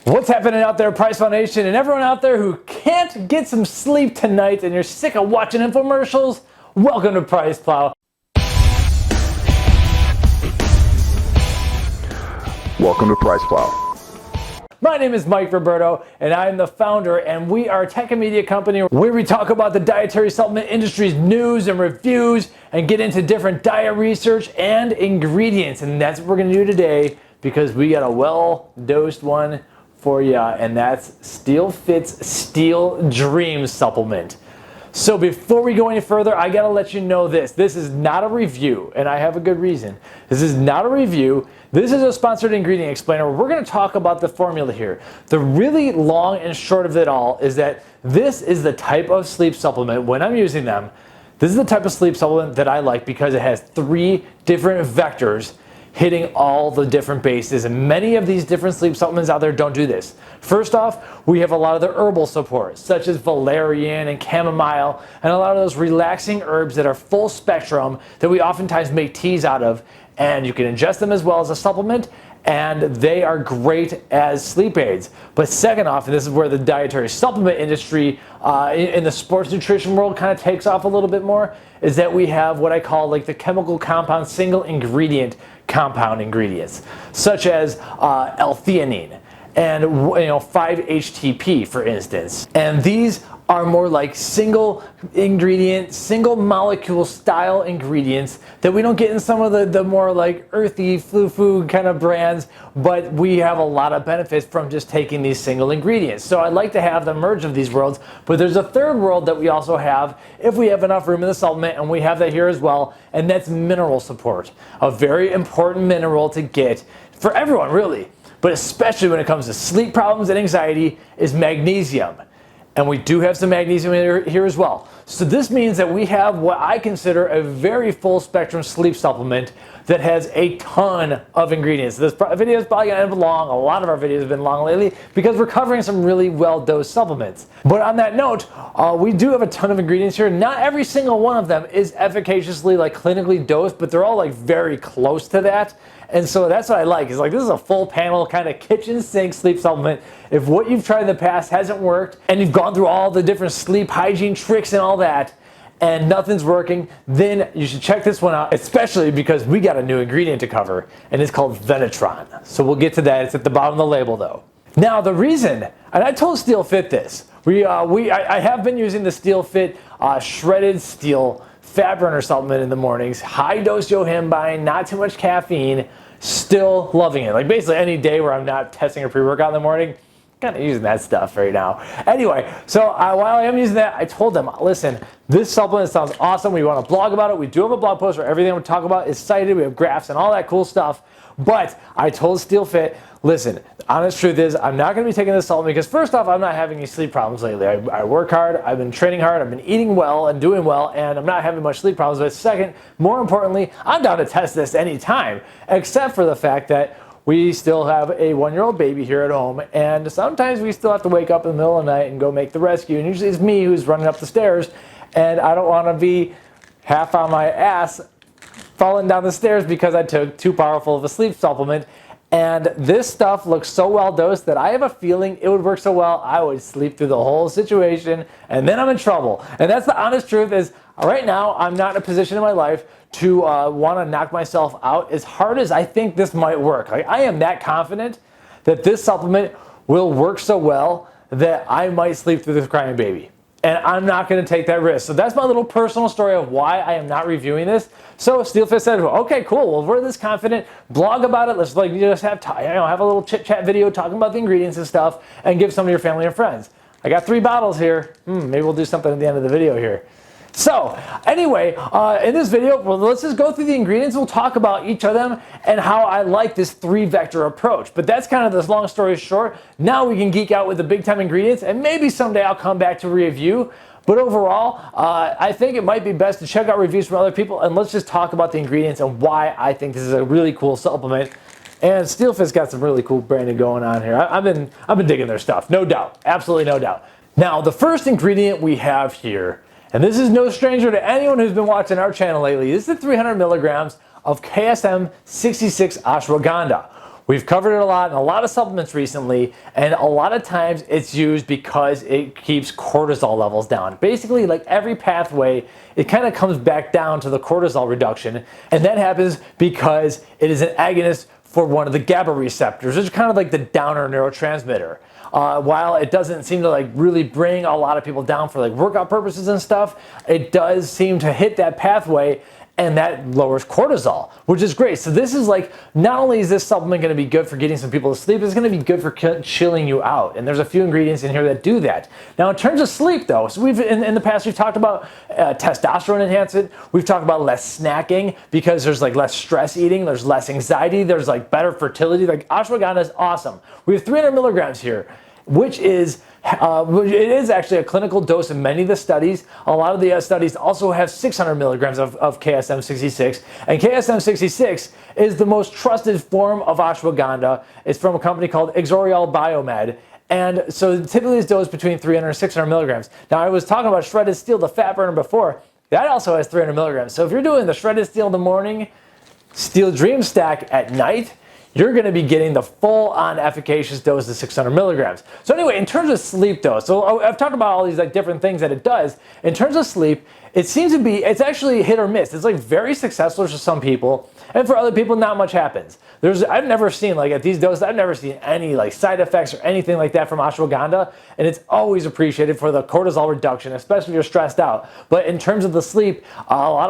What's happening out there, Price Foundation, and everyone out there who can't get some sleep tonight and you're sick of watching infomercials? Welcome to Price Plow. Welcome to Price Plow. My name is Mike Roberto, and I'm the founder, and we are a tech and media company where we talk about the dietary supplement industry's news and reviews and get into different diet research and ingredients. And that's what we're going to do today because we got a well-dosed one for you, and that's SteelFit's Steel Dreams supplement. So before we go any further, I gotta let you know this. This is not a review, and I have a good reason. This is not a review. This is a sponsored ingredient explainer. We're gonna talk about the formula here. The really long and short of it all is that this is the type of sleep supplement, when I'm using them, this is the type of sleep supplement that I like because it has 3 different vectors hitting all the different bases, and many of these different sleep supplements out there don't do this. First off, we have a lot of the herbal support, such as Valerian and Chamomile, and a lot of those relaxing herbs that are full spectrum that we oftentimes make teas out of, and you can ingest them as well as a supplement, and they are great as sleep aids. But second off, and this is where the dietary supplement industry in the sports nutrition world kind of takes off a little bit more, is that we have what I call like the chemical compound single ingredient compound ingredients, such as L-Theanine and 5-HTP, for instance. And these are more like single ingredient, single molecule style ingredients that we don't get in some of the more like earthy flu kind of brands, but we have a lot of benefits from just taking these single ingredients. So I like to have the merge of these worlds, but there's a third world that we also have if we have enough room in the supplement, and we have that here as well, and that's mineral support. A very important mineral to get for everyone really, but especially when it comes to sleep problems and anxiety, is magnesium. And we do have some magnesium here as well. So this means that we have what I consider a very full spectrum sleep supplement that has a ton of ingredients. This video is probably going to end long. A lot of our videos have been long lately because we're covering some really well-dosed supplements. But on that note, we do have a ton of ingredients here. Not every single one of them is efficaciously like clinically dosed, but they're all like very close to that. And so that's what I like, is like this is a full panel kind of kitchen sink sleep supplement. If what you've tried in the past hasn't worked and you've gone through all the different sleep hygiene tricks and all that and nothing's working, then you should check this one out, especially because we got a new ingredient to cover, and it's called Venetron. So we'll get to that. It's at the bottom of the label though. Now the reason, and I told SteelFit this, I have been using the SteelFit shredded steel fat burner supplement in the mornings, high dose yohimbine, not too much caffeine, still loving it. Like basically any day where I'm not testing a pre-workout in the morning, kind of using that stuff right now. Anyway, so while I am using that, I told them, listen, this supplement sounds awesome. We want to blog about it. We do have a blog post where everything we talk about is cited. We have graphs and all that cool stuff. But I told SteelFit, listen, honest truth is I'm not going to be taking this supplement because first off, I'm not having any sleep problems lately. I work hard, I've been training hard, I've been eating well and doing well, and I'm not having much sleep problems. But second, more importantly, I'm down to test this anytime, except for the fact that we still have a 1-year-old baby here at home, and sometimes we still have to wake up in the middle of the night and go make the rescue, and usually it's me who's running up the stairs, and I don't want to be half on my ass falling down the stairs because I took too powerful of a sleep supplement. And this stuff looks so well dosed that I have a feeling it would work so well I would sleep through the whole situation, and then I'm in trouble. And that's the honest truth, is right now I'm not in a position in my life to want to knock myself out as hard as I think this might work. Like, I am that confident that this supplement will work so well that I might sleep through this crying baby. And I'm not going to take that risk. So that's my little personal story of why I am not reviewing this. So SteelFit said, okay, cool. Well, if we're this confident, blog about it. Let's like just have have a little chit chat video talking about the ingredients and stuff, and give some of your family and friends. I got 3 bottles here. Maybe we'll do something at the end of the video here. So anyway, in this video, well, let's just go through the ingredients. We'll talk about each of them and how I like this 3-vector approach. But that's kind of this long story short. Now we can geek out with the big time ingredients, and maybe someday I'll come back to review. But overall, I think it might be best to check out reviews from other people, and let's just talk about the ingredients and why I think this is a really cool supplement. And SteelFit's got some really cool branding going on here. I've been digging their stuff, no doubt, absolutely no doubt. Now, the first ingredient we have here, and this is no stranger to anyone who's been watching our channel lately, this is the 300 milligrams of KSM 66 Ashwagandha, We've covered it a lot in a lot of supplements recently, and a lot of times it's used because it keeps cortisol levels down. Basically, like every pathway, it kind of comes back down to the cortisol reduction, and that happens because it is an agonist for one of the GABA receptors, which is kind of like the downer neurotransmitter. While it doesn't seem to like really bring a lot of people down for like workout purposes and stuff, it does seem to hit that pathway, and that lowers cortisol, which is great. So this is like, not only is this supplement going to be good for getting some people to sleep, it's going to be good for chilling you out. And there's a few ingredients in here that do that. Now, in terms of sleep though, so we've in the past, we've talked about testosterone enhancement. We've talked about less snacking because there's like less stress eating, there's less anxiety, there's like better fertility. Like ashwagandha is awesome. We have 300 milligrams here, which is it is actually a clinical dose in many of the studies. A lot of the studies also have 600 milligrams of KSM-66, and KSM-66 is the most trusted form of ashwagandha. It's from a company called Exorial Biomed, and so typically it's dosed between 300 and 600 milligrams. Now, I was talking about shredded steel, the fat burner before. That also has 300 milligrams. So if you're doing the shredded steel in the morning, Steel Dream stack at night, you're going to be getting the full-on efficacious dose of 600 milligrams. So anyway, in terms of sleep though, so I've talked about all these like different things that it does. In terms of sleep, it seems to be, it's actually hit or miss. It's like very successful for some people, and for other people, not much happens. I've never seen, like at these doses, I've never seen any like side effects or anything like that from ashwagandha, and it's always appreciated for the cortisol reduction, especially if you're stressed out. But in terms of the sleep, a lot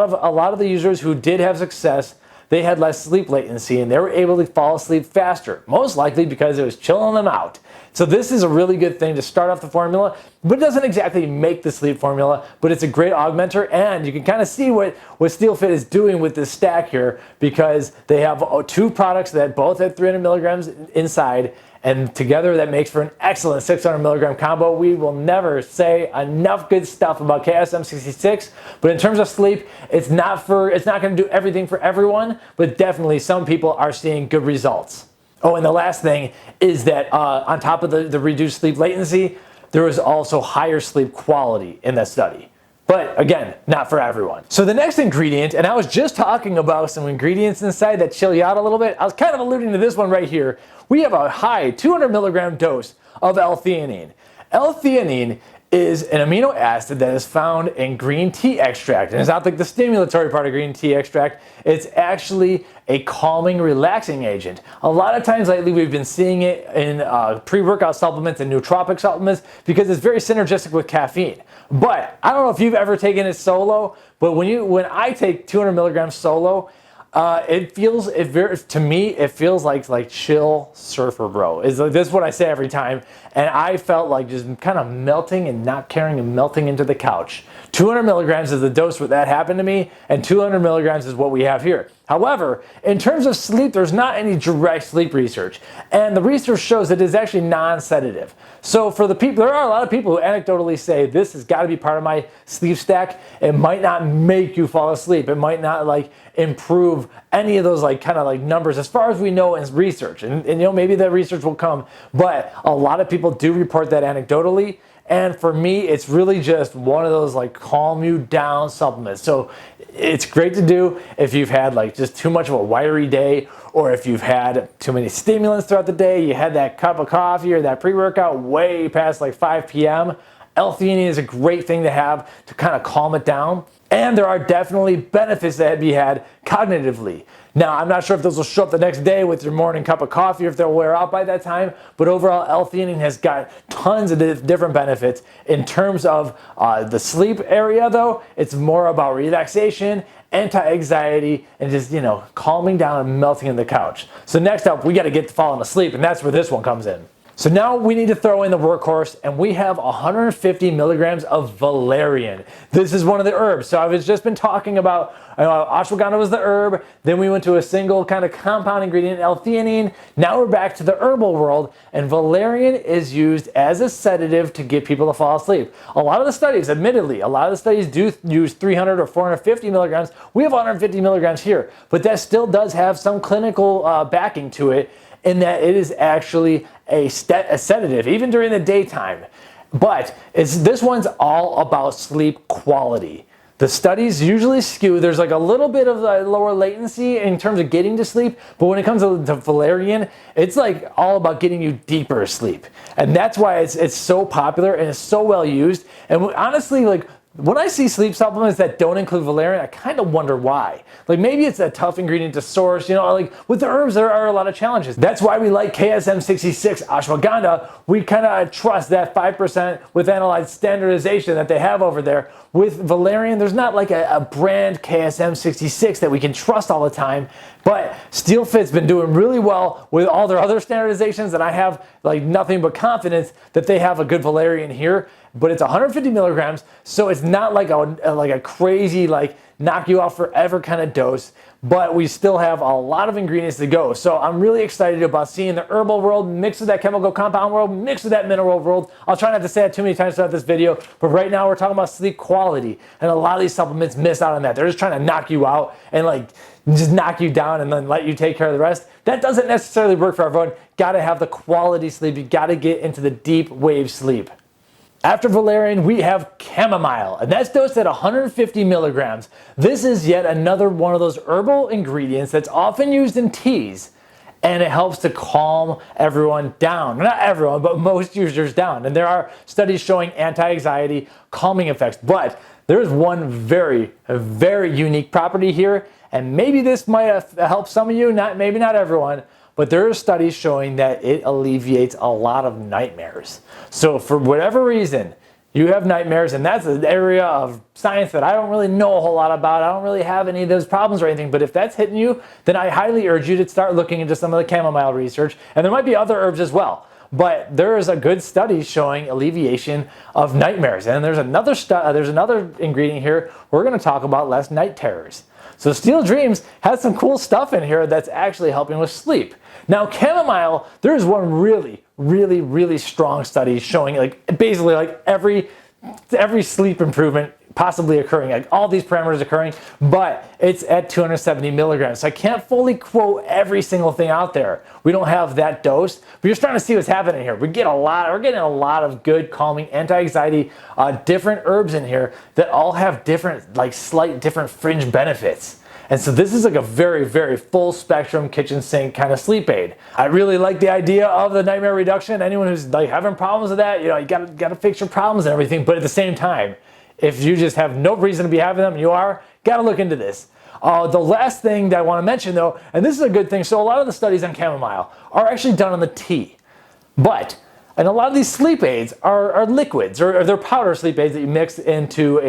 of the users who did have success, they had less sleep latency and they were able to fall asleep faster, most likely because it was chilling them out. So this is a really good thing to start off the formula, but it doesn't exactly make the sleep formula, but it's a great augmenter, and you can kind of see what SteelFit is doing with this stack here, because they have two products that both have 300 milligrams inside, and together that makes for an excellent 600 milligram combo. We will never say enough good stuff about KSM-66, but in terms of sleep, it's not going to do everything for everyone, but definitely some people are seeing good results. Oh, and the last thing is that on top of the reduced sleep latency, there was also higher sleep quality in that study. But again, not for everyone. So the next ingredient, and I was just talking about some ingredients inside that chill you out a little bit. I was kind of alluding to this one right here. We have a high 200 milligram dose of L-Theanine. L-Theanine is an amino acid that is found in green tea extract. And it's not like the stimulatory part of green tea extract. It's actually a calming, relaxing agent. A lot of times lately we've been seeing it in pre-workout supplements and nootropic supplements because it's very synergistic with caffeine. But I don't know if you've ever taken it solo, but when I take 200 milligrams solo, to me it feels like chill surfer bro. This is what I say every time, and I felt like just kind of melting and not caring and melting into the couch. 200 milligrams is the dose where that happened to me, and 200 milligrams is what we have here. However, in terms of sleep, there's not any direct sleep research, and the research shows that it's actually non-sedative. So for the people, there are a lot of people who anecdotally say this has got to be part of my sleep stack. It might not make you fall asleep. It might not like improve any of those like kind of like numbers as far as we know in research, and you know, maybe that research will come, but a lot of people do report that anecdotally. And for me, it's really just one of those like calm you down supplements. So it's great to do if you've had like just too much of a wiry day, or if you've had too many stimulants throughout the day, you had that cup of coffee or that pre-workout way past like 5 p.m. L-Theanine is a great thing to have to kind of calm it down. And there are definitely benefits that be had cognitively. Now, I'm not sure if those will show up the next day with your morning cup of coffee or if they'll wear out by that time, but overall, L-Theanine has got tons of different benefits. In terms of the sleep area, though, it's more about relaxation, anti-anxiety, and just, you know, calming down and melting in the couch. So next up, we got to get to falling asleep, and that's where this one comes in. So now we need to throw in the workhorse, and we have 150 milligrams of Valerian. This is one of the herbs. So I've just been talking about ashwagandha was the herb, then we went to a single kind of compound ingredient, L-Theanine. Now we're back to the herbal world, and Valerian is used as a sedative to get people to fall asleep. A lot of the studies, admittedly, do use 300 or 450 milligrams. We have 150 milligrams here, but that still does have some clinical backing to it, in that it is actually a sedative, even during the daytime. But this one's all about sleep quality. The studies usually skew. There's like a little bit of a lower latency in terms of getting to sleep, but when it comes to Valerian, it's like all about getting you deeper sleep. And that's why it's so popular and it's so well used. And honestly, like, when I see sleep supplements that don't include valerian, I kind of wonder why. Like, maybe it's a tough ingredient to source, you know, like with the herbs there are a lot of challenges. That's why we like KSM 66 Ashwagandha. We kind of trust that 5% with analyzed standardization that they have over there. With valerian, there's not like a brand KSM 66 that we can trust all the time, but SteelFit's been doing really well with all their other standardizations, and I have like nothing but confidence that they have a good valerian here. But it's 150 milligrams, so it's not like a crazy, like, knock you out forever kind of dose, but we still have a lot of ingredients to go. So I'm really excited about seeing the herbal world mixed with that chemical compound world, mixed with that mineral world. I'll try not to say that too many times throughout this video, but right now we're talking about sleep quality, and a lot of these supplements miss out on that. They're just trying to knock you out and like just knock you down and then let you take care of the rest. That doesn't necessarily work for everyone. Gotta have the quality sleep. You gotta get into the deep wave sleep. After valerian, we have chamomile, and that's dosed at 150 milligrams. This is yet another one of those herbal ingredients that's often used in teas, and it helps to calm everyone down. Not everyone, but most users down. And there are studies showing anti-anxiety, calming effects. But there's one very, very unique property here, and maybe this might have helped some of you, maybe not everyone. But there are studies showing that it alleviates a lot of nightmares. So for whatever reason, you have nightmares, and that's an area of science that I don't really know a whole lot about. I don't really have any of those problems or anything, but if that's hitting you, then I highly urge you to start looking into some of the chamomile research, and there might be other herbs as well. But there is a good study showing alleviation of nightmares. And there's another ingredient here we're going to talk about, less night terrors. So Steel Dreams has some cool stuff in here that's actually helping with sleep. Now chamomile, there's one really strong study showing like basically like every sleep improvement possibly occurring, like all these parameters occurring, but it's at 270 milligrams. So I can't fully quote every single thing out there. We don't have that dose, but you're starting to see what's happening here. We're getting a lot of good calming, anti-anxiety, different herbs in here that all have different, like slight different fringe benefits. And so this is like a very full spectrum kitchen sink kind of sleep aid. I really like the idea of the nightmare reduction. Anyone who's like having problems with that, you know, you gotta fix your problems and everything. But at the same time, if you just have no reason to be having them, gotta look into this. The last thing that I want to mention though, and this is a good thing, so a lot of the studies on chamomile are actually done on the tea. And a lot of these sleep aids are liquids, or they're powder sleep aids that you mix into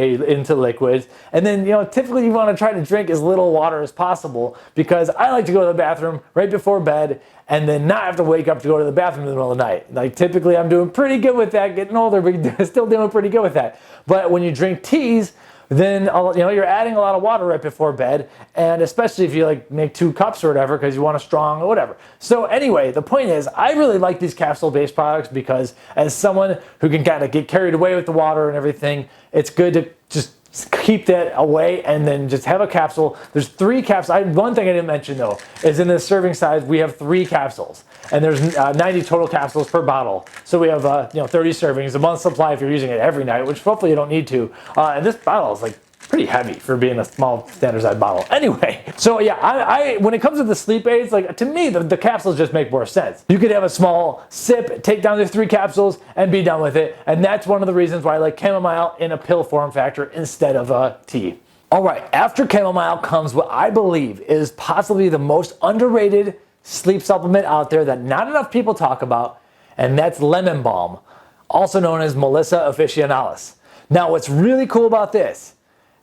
liquids. And then, you know, typically you want to try to drink as little water as possible, because I like to go to the bathroom right before bed and then not have to wake up to go to the bathroom in the middle of the night. Like typically I'm doing pretty good with that, getting older, but still doing pretty good with that. But when you drink teas, then you're adding a lot of water right before bed, and especially if you like make 2 cups or whatever because you want a strong or whatever. So anyway, the point is I really like these capsule-based products because as someone who can kind of get carried away with the water and everything, it's good to just keep that away and then just have a capsule. There's 3 capsules. One thing I didn't mention though is in the serving size we have 3 capsules, and there's 90 total capsules per bottle. So we have 30 servings, a month's supply if you're using it every night, which hopefully you don't need to. And this bottle is like pretty heavy for being a small standard size bottle. Anyway, so yeah, I when it comes to the sleep aids, like to me the capsules just make more sense. You could have a small sip, take down the 3 capsules and be done with it. And that's one of the reasons why I like chamomile in a pill form factor instead of a tea. All right, after chamomile comes what I believe is possibly the most underrated sleep supplement out there that not enough people talk about, and that's lemon balm, also known as Melissa officinalis. Now what's really cool about this,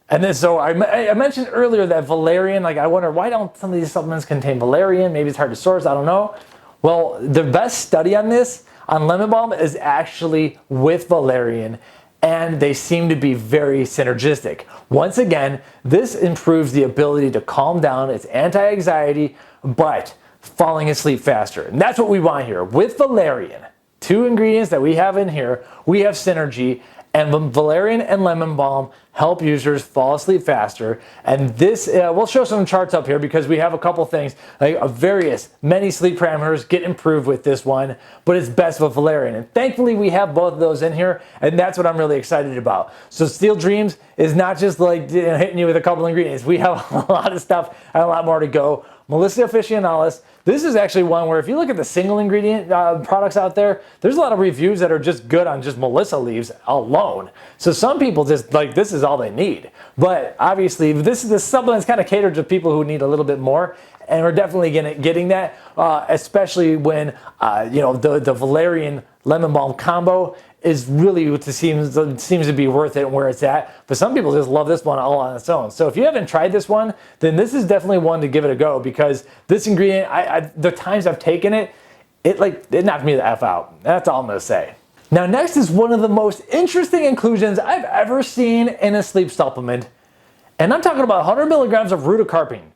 and then so I mentioned earlier that valerian, like I wonder why don't some of these supplements contain valerian? Maybe it's hard to source, I don't know. Well, the best study on this, on lemon balm, is actually with valerian, and they seem to be very synergistic. Once again, this improves the ability to calm down, it's anti-anxiety, but falling asleep faster. And that's what we want here. With valerian, 2 ingredients that we have in here, we have synergy, And Valerian and lemon balm help users fall asleep faster. And this, we'll show some charts up here because we have a couple things, like many sleep parameters get improved with this one, but it's best with Valerian. And thankfully we have both of those in here, and that's what I'm really excited about. So Steel Dreams is not just like hitting you with a couple ingredients. We have a lot of stuff and a lot more to go. Melissa Officinalis. This is actually one where if you look at the single ingredient products out there, there's a lot of reviews that are just good on just Melissa leaves alone. So some people just like, this is all they need. But obviously this supplement is kind of catered to people who need a little bit more. And we're definitely getting that, especially when, the Valerian lemon balm combo is really what seems to be worth it and where it's at. But some people just love this one all on its own. So if you haven't tried this one, then this is definitely one to give it a go, because this ingredient, the times I've taken it, it knocked me the F out. That's all I'm gonna say. Now next is one of the most interesting inclusions I've ever seen in a sleep supplement. And I'm talking about 100 milligrams of rutacarpine.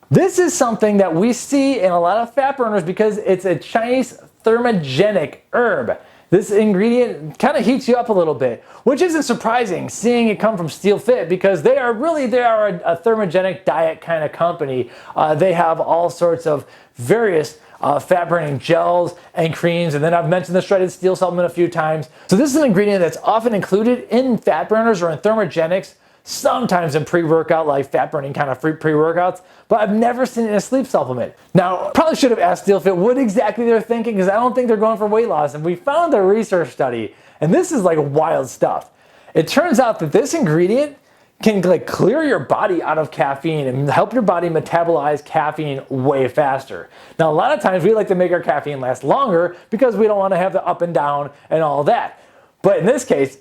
This is something that we see in a lot of fat burners because it's a Chinese thermogenic herb. This ingredient kind of heats you up a little bit, which isn't surprising seeing it come from SteelFit, because they are a thermogenic diet kind of company. They have all sorts of various fat burning gels and creams, and then I've mentioned the shredded steel supplement a few times. So this is an ingredient that's often included in fat burners or in thermogenics, sometimes in pre-workout, like fat burning kind of pre-workouts, but I've never seen it in a sleep supplement. Now, probably should have asked SteelFit what exactly they're thinking, because I don't think they're going for weight loss. And we found a research study, and this is like wild stuff. It turns out that this ingredient can clear your body out of caffeine and help your body metabolize caffeine way faster. Now, a lot of times we like to make our caffeine last longer because we don't want to have the up and down and all that. But in this case,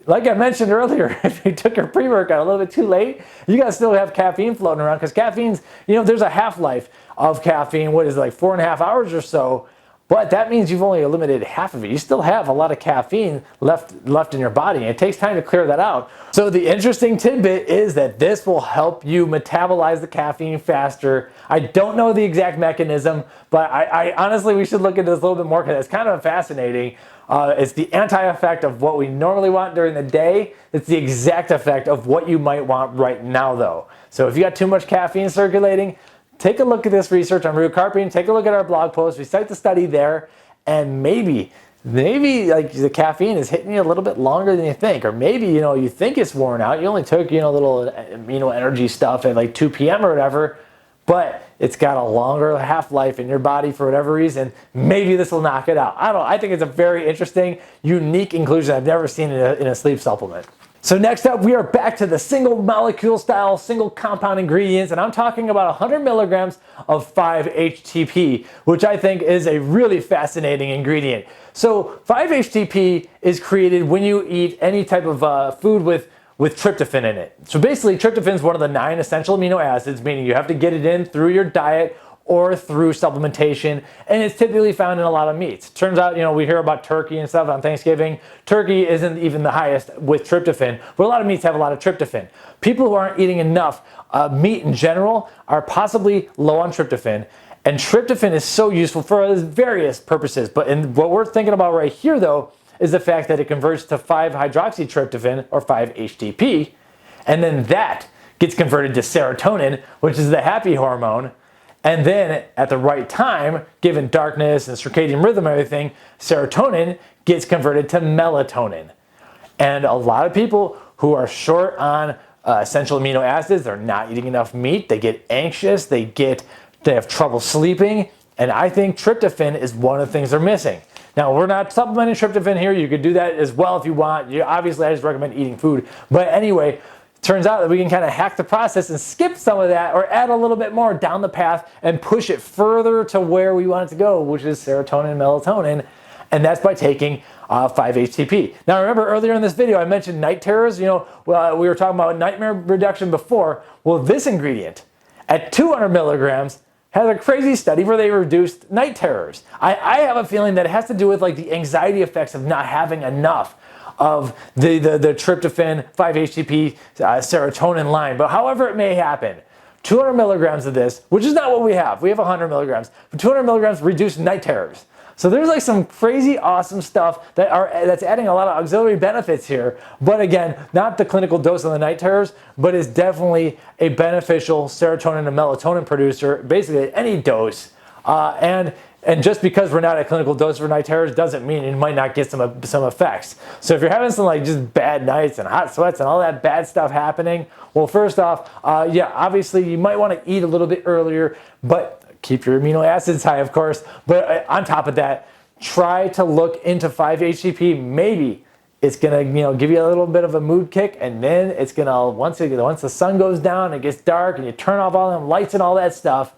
like I mentioned earlier, if you took your pre-workout a little bit too late, you gotta still have caffeine floating around, because caffeine's, there's a half-life of caffeine, what is it, like 4.5 hours or so, but that means you've only eliminated half of it. You still have a lot of caffeine left in your body, and it takes time to clear that out. So the interesting tidbit is that this will help you metabolize the caffeine faster. I don't know the exact mechanism, but I honestly, we should look into this a little bit more, because it's kind of fascinating. It's the anti-effect of what we normally want during the day. It's the exact effect of what you might want right now, though. So if you got too much caffeine circulating, take a look at this research on rutacarpine. Take a look at our blog post. We cite the study there, and maybe like the caffeine is hitting you a little bit longer than you think, or maybe you think it's worn out. You only took little amino energy stuff at like 2 p.m. or whatever, but it's got a longer half-life in your body for whatever reason. Maybe this will knock it out. I don't know. I think it's a very interesting, unique inclusion I've never seen in a sleep supplement. So next up, we are back to the single molecule style, single compound ingredients, and I'm talking about 100 milligrams of 5-HTP, which I think is a really fascinating ingredient. So 5-HTP is created when you eat any type of food with tryptophan in it. So basically, tryptophan is one of the 9 essential amino acids, meaning you have to get it in through your diet or through supplementation, and it's typically found in a lot of meats. Turns out, we hear about turkey and stuff on Thanksgiving. Turkey isn't even the highest with tryptophan, but a lot of meats have a lot of tryptophan. People who aren't eating enough meat in general are possibly low on tryptophan, and tryptophan is so useful for various purposes. But what we're thinking about right here, though, is the fact that it converts to 5-hydroxytryptophan, or 5-HTP, and then that gets converted to serotonin, which is the happy hormone. And then at the right time, given darkness and circadian rhythm and everything, serotonin gets converted to melatonin. And a lot of people who are short on essential amino acids, they're not eating enough meat, they get anxious, they have trouble sleeping, and I think tryptophan is one of the things they're missing. Now, we're not supplementing tryptophan here. You could do that as well if you want. Obviously, I just recommend eating food. But anyway, turns out that we can kind of hack the process and skip some of that, or add a little bit more down the path and push it further to where we want it to go, which is serotonin and melatonin. And that's by taking 5-HTP. Now, remember earlier in this video, I mentioned night terrors. We were talking about nightmare reduction before. Well, this ingredient at 200 milligrams has a crazy study where they reduced night terrors. I have a feeling that it has to do with the anxiety effects of not having enough of the tryptophan, 5-HTP, serotonin line. But however it may happen, 200 milligrams of this, which is not what we have. We have 100 milligrams. But 200 milligrams reduced night terrors. So there's like some crazy awesome stuff that's adding a lot of auxiliary benefits here. But again, not the clinical dose on the night terrors, but is definitely a beneficial serotonin and melatonin producer, basically at any dose. And just because we're not at clinical dose for night terrors doesn't mean you might not get some effects. So if you're having some like just bad nights and hot sweats and all that bad stuff happening, well, first off, yeah, obviously you might want to eat a little bit earlier, but keep your amino acids high, of course. But on top of that, try to look into 5-HTP. Maybe it's gonna, give you a little bit of a mood kick, and then it's gonna once the sun goes down, it gets dark, and you turn off all them lights and all that stuff,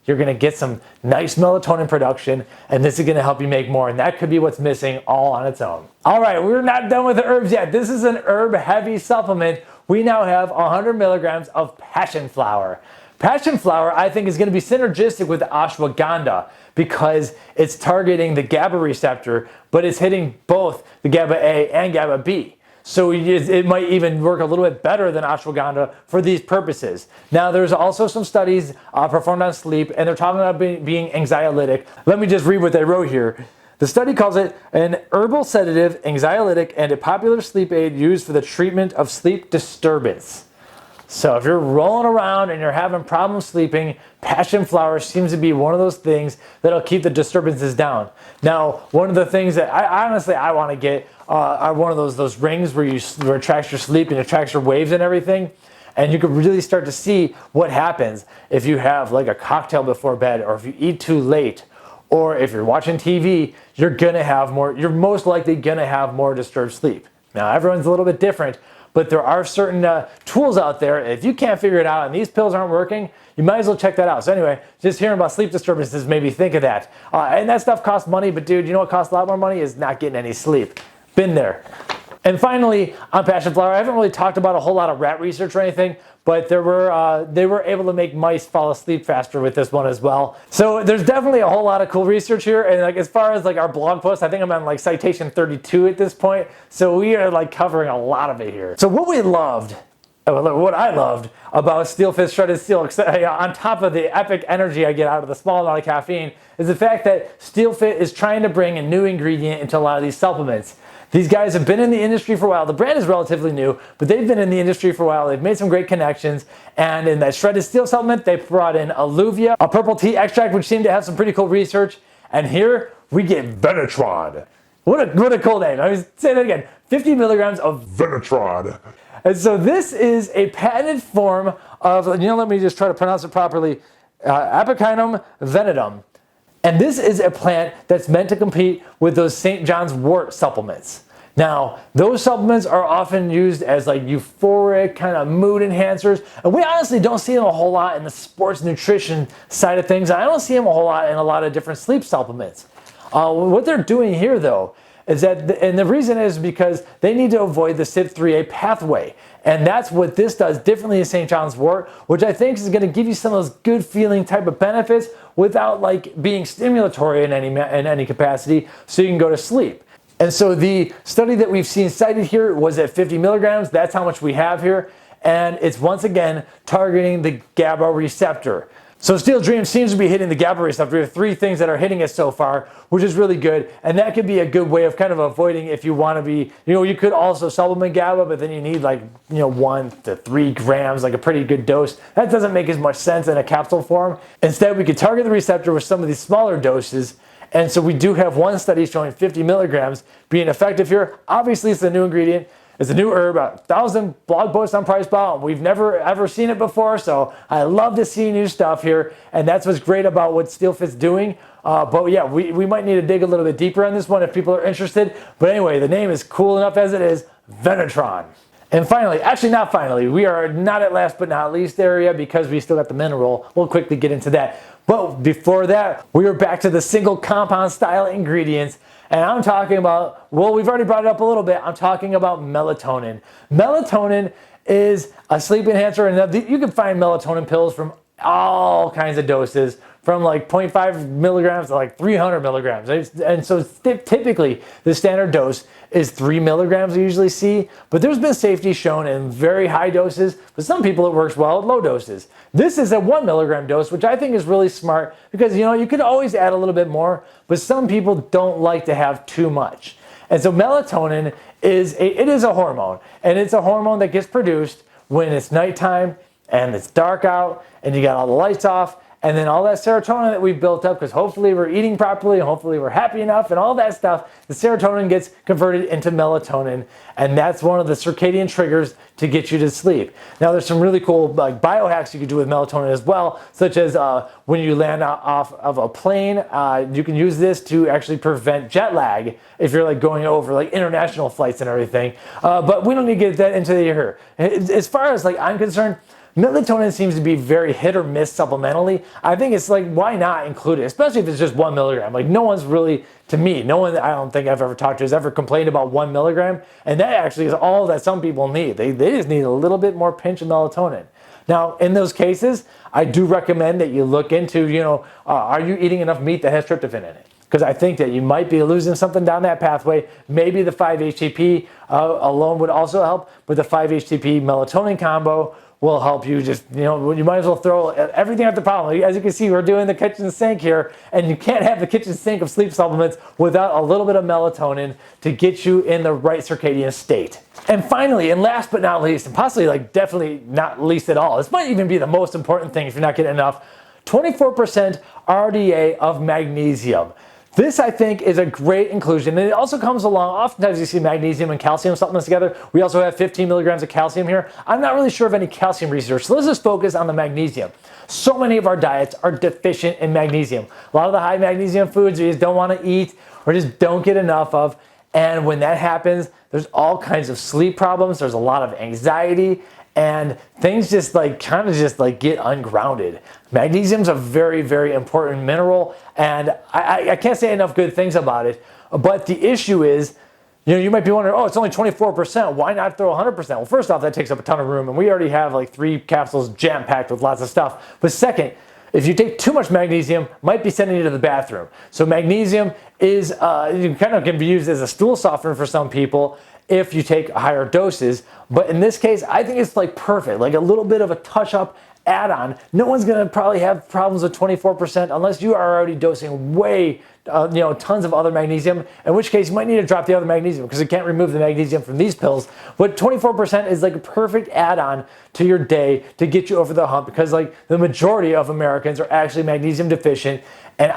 you're gonna get some nice melatonin production, and this is gonna help you make more, and that could be what's missing all on its own. All right, we're not done with the herbs yet. This is an herb-heavy supplement. We now have 100 milligrams of passion flower. Passion flower, I think, is going to be synergistic with ashwagandha because it's targeting the GABA receptor, but it's hitting both the GABA A and GABA B. So it might even work a little bit better than ashwagandha for these purposes. Now, there's also some studies performed on sleep, and they're talking about being anxiolytic. Let me just read what they wrote here. The study calls it an herbal sedative, anxiolytic, and a popular sleep aid used for the treatment of sleep disturbance. So if you're rolling around and you're having problems sleeping, passion flower seems to be one of those things that'll keep the disturbances down. Now, one of the things that I want to get are one of those rings where it tracks your sleep and it tracks your waves and everything. And you can really start to see what happens if you have like a cocktail before bed, or if you eat too late, or if you're watching TV, you're most likely gonna have more disturbed sleep. Now, everyone's a little bit different, but there are certain tools out there. If you can't figure it out and these pills aren't working, you might as well check that out. So anyway, just hearing about sleep disturbances made me think of that. And that stuff costs money, but dude, you know what costs a lot more money is not getting any sleep. Been there. And finally, on passion flower, I haven't really talked about a whole lot of rat research or anything, but they were able to make mice fall asleep faster with this one as well. So there's definitely a whole lot of cool research here. And like as far as like our blog post, I think I'm on like citation 32 at this point. So we are like covering a lot of it here. So what I loved about SteelFit Shredded Steel, on top of the epic energy I get out of the small amount of caffeine, is the fact that SteelFit is trying to bring a new ingredient into a lot of these supplements. These guys have been in the industry for a while. The brand is relatively new, but they've been in the industry for a while. They've made some great connections. And in that shredded steel supplement, they brought in alluvia, a purple tea extract, which seemed to have some pretty cool research. And here we get Venetron. What a cool name. I mean, say that again. 50 milligrams of Venetron. And so this is a patented form of, let me just try to pronounce it properly, Apocynum venetum. And this is a plant that's meant to compete with those St. John's wort supplements. Now, those supplements are often used as like euphoric kind of mood enhancers. And we honestly don't see them a whole lot in the sports nutrition side of things. I don't see them a whole lot in a lot of different sleep supplements. What they're doing here though, is that, and the reason is because they need to avoid the CYP3A pathway. And that's what this does differently than St. John's wort, which I think is going to give you some of those good feeling type of benefits without like being stimulatory in any capacity, so you can go to sleep. And so the study that we've seen cited here was at 50 milligrams. That's how much we have here. And it's once again targeting the GABA receptor. So Steel Dreams seems to be hitting the GABA receptor. We have 3 things that are hitting it so far, which is really good. And that could be a good way of kind of avoiding if you want to be, you could also supplement GABA, but then you need like, 1 to 3 grams, like a pretty good dose. That doesn't make as much sense in a capsule form. Instead, we could target the receptor with some of these smaller doses. And so we do have one study showing 50 milligrams being effective here. Obviously, it's a new ingredient. It's a new herb, 1,000 blog posts on PricePal. We've never ever seen it before, so I love to see new stuff here, and that's what's great about what SteelFit's doing. But yeah, we might need to dig a little bit deeper on this one if people are interested. But anyway, the name is cool enough as it is, Venetron. And finally, actually not finally, we are not at last but not least area because we still got the mineral. We'll quickly get into that. But before that, we are back to the single compound style ingredients. And I'm talking about, well, we've already brought it up a little bit. I'm talking about melatonin. Melatonin is a sleep enhancer, and you can find melatonin pills from all kinds of doses, from like 0.5 milligrams to like 300 milligrams. And so typically the standard dose is 3 milligrams we usually see, but there's been safety shown in very high doses. For some people it works well at low doses. This is a 1 milligram dose, which I think is really smart because you could always add a little bit more, but some people don't like to have too much. And so melatonin is a hormone, and it's a hormone that gets produced when it's nighttime and it's dark out and you got all the lights off, and then all that serotonin that we've built up, because hopefully we're eating properly and hopefully we're happy enough and all that stuff, the serotonin gets converted into melatonin, and that's one of the circadian triggers to get you to sleep. Now there's some really cool biohacks you can do with melatonin as well, such as when you land off of a plane, you can use this to actually prevent jet lag if you're going over international flights and everything. But we don't need to get that into here. As far as I'm concerned, melatonin seems to be very hit or miss supplementally. I think it's why not include it, especially if it's just 1 milligram. No one's really, to me, no one I don't think I've ever talked to has ever complained about 1 milligram. And that actually is all that some people need. They just need a little bit more pinch of melatonin. Now, in those cases, I do recommend that you look into, are you eating enough meat that has tryptophan in it? Because I think that you might be losing something down that pathway. Maybe the 5-HTP alone would also help, but the 5-HTP melatonin combo will help you just, you might as well throw everything at the problem. As you can see, we're doing the kitchen sink here, and you can't have the kitchen sink of sleep supplements without a little bit of melatonin to get you in the right circadian state. And finally, and last but not least, and possibly definitely not least at all, this might even be the most important thing if you're not getting enough, 24% RDA of magnesium. This, I think, is a great inclusion, and it also comes along, oftentimes you see magnesium and calcium supplements together. We also have 15 milligrams of calcium here. I'm not really sure of any calcium research, so let's just focus on the magnesium. So many of our diets are deficient in magnesium. A lot of the high magnesium foods you just don't want to eat or just don't get enough of, and when that happens, there's all kinds of sleep problems, there's a lot of anxiety, and things just get ungrounded. Magnesium's a very, very important mineral, and I can't say enough good things about it. But the issue is, you might be wondering, oh, it's only 24%. Why not throw 100%? Well, first off, that takes up a ton of room, and we already have 3 capsules jam-packed with lots of stuff. But second, if you take too much magnesium, might be sending you to the bathroom. So magnesium is can be used as a stool softener for some people if you take higher doses. But in this case, I think it's perfect, a little bit of a touch-up add-on. No one's going to probably have problems with 24% unless you are already dosing way, tons of other magnesium, in which case you might need to drop the other magnesium because you can't remove the magnesium from these pills. But 24% is a perfect add-on to your day to get you over the hump, because the majority of Americans are actually magnesium deficient. And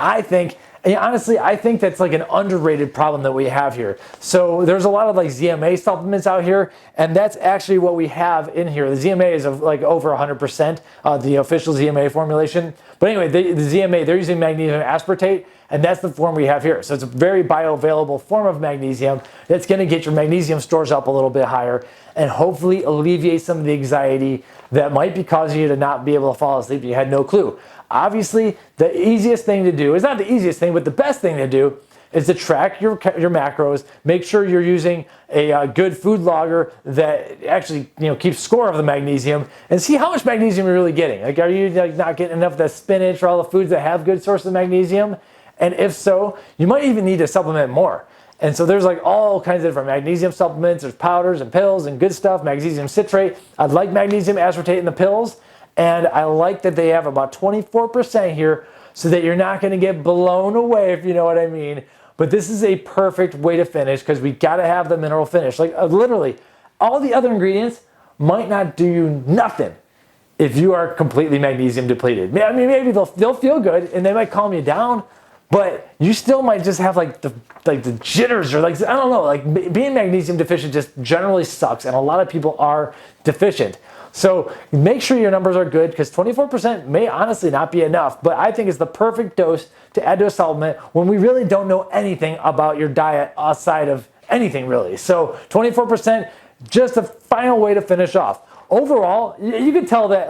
honestly, I think that's an underrated problem that we have here. So there's a lot of ZMA supplements out here, and that's actually what we have in here. The ZMA is of over 100%, the official ZMA formulation. But anyway, the ZMA, they're using magnesium aspartate, and that's the form we have here. So it's a very bioavailable form of magnesium that's going to get your magnesium stores up a little bit higher and hopefully alleviate some of the anxiety that might be causing you to not be able to fall asleep. You had no clue. Obviously, the easiest thing to do, is not the easiest thing, but the best thing to do is to track your macros. Make sure you're using a good food logger that actually keeps score of the magnesium, and see how much magnesium you're really getting. Are you not getting enough of that spinach or all the foods that have good sources of magnesium? And if so, you might even need to supplement more. And so there's all kinds of different magnesium supplements. There's powders and pills and good stuff, magnesium citrate. I like magnesium aspartate in the pills. And I like that they have about 24% here so that you're not going to get blown away, if you know what I mean. But this is a perfect way to finish, because we got to have the mineral finish. Literally, all the other ingredients might not do you nothing if you are completely magnesium depleted. I mean, maybe they'll feel good and they might calm you down, but you still might just have the jitters, or I don't know, being magnesium deficient just generally sucks, and a lot of people are deficient. So make sure your numbers are good, because 24% may honestly not be enough, but I think it's the perfect dose to add to a supplement when we really don't know anything about your diet outside of anything really. So 24%, just a final way to finish off. Overall, you can tell that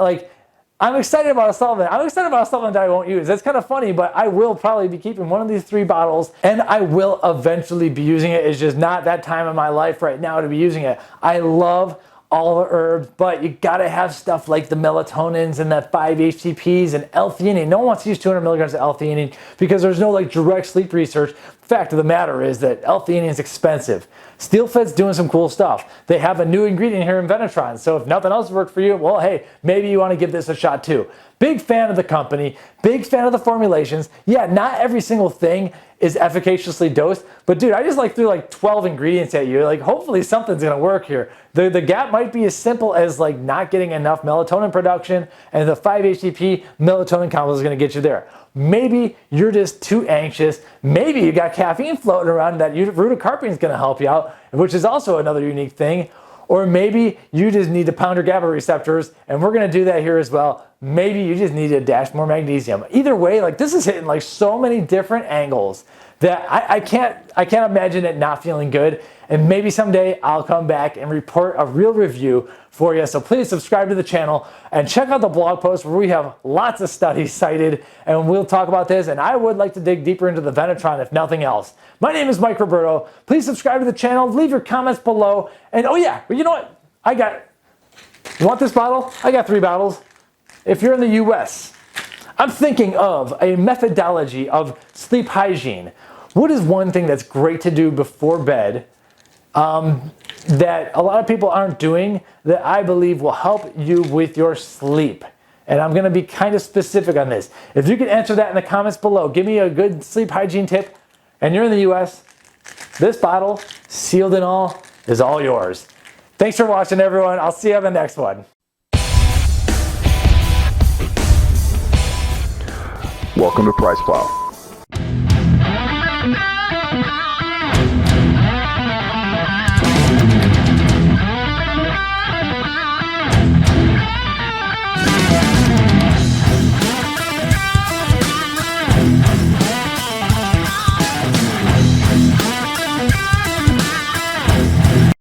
I'm excited about a supplement. I'm excited about a supplement that I won't use. That's kind of funny, but I will probably be keeping one of these 3 bottles, and I will eventually be using it. It's just not that time in my life right now to be using it. I love all the herbs, but you gotta have stuff like the melatonins and the 5-HTPs and L-Theanine. No one wants to use 200 milligrams of L-Theanine because there's no like direct sleep research. Fact of the matter is that L-Theanine is expensive. SteelFit's doing some cool stuff. They have a new ingredient here in Venetron, so if nothing else worked for you, well, hey, maybe you want to give this a shot too. Big fan of the company, big fan of the formulations. Yeah, not every single thing is efficaciously dosed, but dude, I just like threw like 12 ingredients at you. Like, hopefully something's gonna work here. The gap might be as simple as like not getting enough melatonin production, and the 5-HTP melatonin combo is gonna get you there. Maybe you're just too anxious. Maybe you got caffeine floating around that rutacarpine is gonna help you out, which is also another unique thing. Or maybe you just need to pound your GABA receptors, and we're gonna do that here as well. Maybe you just need to dash more magnesium. Either way, like this is hitting like so many different angles that I can't imagine it not feeling good. And maybe someday I'll come back and report a real review for you. So please subscribe to the channel and check out the blog post where we have lots of studies cited, and we'll talk about this. And I would like to dig deeper into the Venetron if nothing else. My name is Mike Roberto. Please subscribe to the channel, leave your comments below. And oh yeah, you know what? You want this bottle? I got 3 bottles. If you're in the US, I'm thinking of a methodology of sleep hygiene. What is one thing that's great to do before bed that a lot of people aren't doing that I believe will help you with your sleep? And I'm gonna be kind of specific on this. If you can answer that in the comments below, give me a good sleep hygiene tip, and you're in the US, this bottle, sealed and all, is all yours. Thanks for watching, everyone. I'll see you on the next one. Welcome to Price Plow.